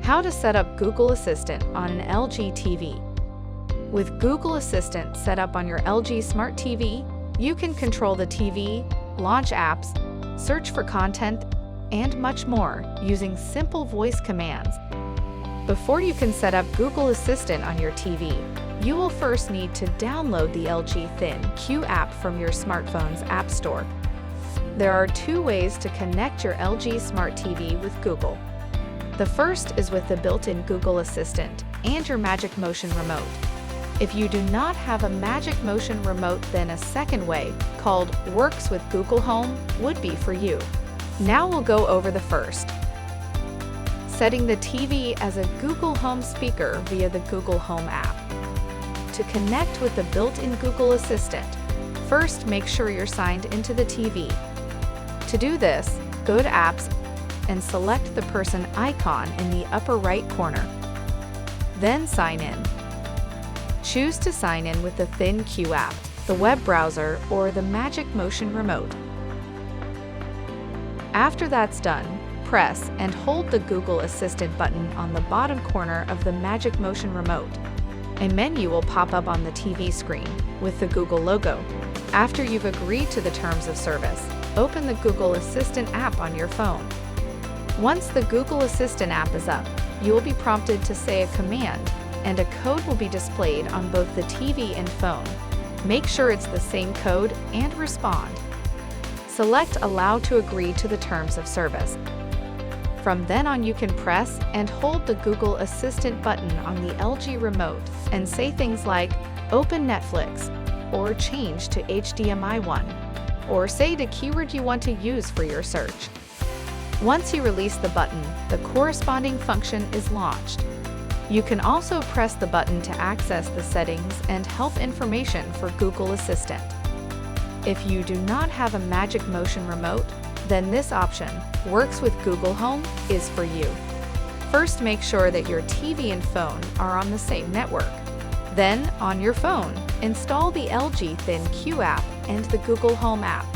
How to set up Google Assistant on an LG TV. With Google Assistant set up on your LG Smart TV, you can control the TV, launch apps, search for content, and much more using simple voice commands. Before you can set up Google Assistant on your TV, you will first need to download the LG ThinQ app from your smartphone's App Store. There are two ways to connect your LG Smart TV with Google. The first is with the built-in Google Assistant and your Magic Motion remote. If you do not have a Magic Motion remote, then a second way, called Works with Google Home, would be for you. Now we'll go over the first. Setting the TV as a Google Home speaker via the Google Home app. To connect with the built-in Google Assistant, first make sure you're signed into the TV. To do this, go to Apps and select the person icon in the upper right corner. Then sign in. Choose to sign in with the ThinQ app, the web browser, or the Magic Motion remote. After that's done, press and hold the Google Assistant button on the bottom corner of the Magic Motion remote. A menu will pop up on the TV screen with the Google logo. After you've agreed to the terms of service, open the Google Assistant app on your phone. Once the Google Assistant app is up, you will be prompted to say a command, and a code will be displayed on both the TV and phone. Make sure it's the same code and respond. Select Allow to agree to the terms of service. From then on, you can press and hold the Google Assistant button on the LG remote and say things like, "Open Netflix," or "Change to HDMI 1," or say the keyword you want to use for your search. Once you release the button, the corresponding function is launched. You can also press the button to access the settings and help information for Google Assistant. If you do not have a Magic Motion remote, then this option, Works with Google Home, is for you. First, make sure that your TV and phone are on the same network. Then, on your phone, install the LG ThinQ app and the Google Home app.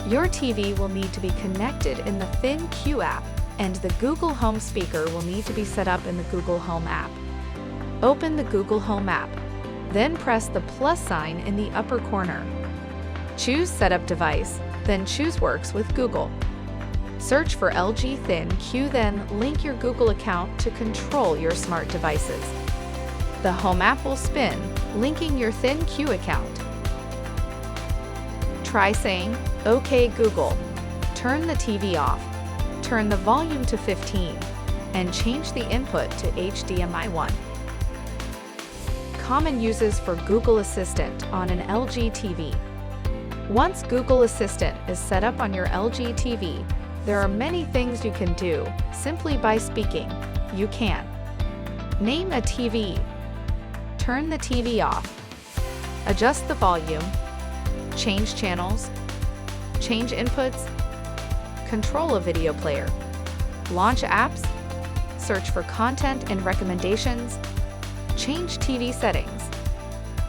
Your TV will need to be connected in the ThinQ app, and the Google Home speaker will need to be set up in the Google Home app. Open the Google Home app, then press the plus sign in the upper corner. Choose Setup Device, then choose Works with Google. Search for LG ThinQ, then link your Google account to control your smart devices. The Home app will spin, linking your ThinQ account. Try saying, "OK Google," turn the TV off, turn the volume to 15, and change the input to HDMI 1. Common uses for Google Assistant on an LG TV. Once Google Assistant is set up on your LG TV, there are many things you can do simply by speaking. You can name a TV, turn the TV off, adjust the volume, change channels, change inputs, control a video player, launch apps, search for content and recommendations, change TV settings,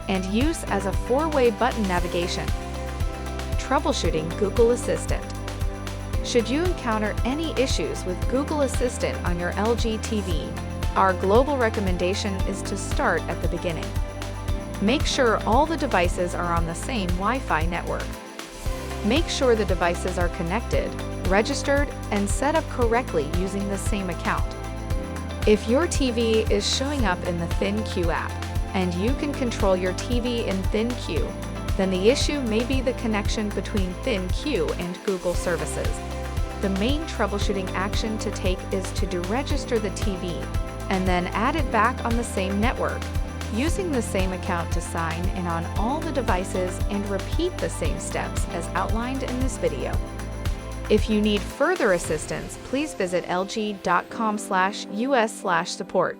and use as a four-way button navigation. Troubleshooting Google Assistant. Should you encounter any issues with Google Assistant on your LG TV, our global recommendation is to start at the beginning. Make sure all the devices are on the same Wi-Fi network. Make sure the devices are connected, registered, and set up correctly using the same account. If your TV is showing up in the ThinQ app, and you can control your TV in ThinQ, then the issue may be the connection between ThinQ and Google services. The main troubleshooting action to take is to deregister the TV, and then add it back on the same network, using the same account to sign in on all the devices and repeat the same steps as outlined in this video. If you need further assistance, please visit lg.com/us/support.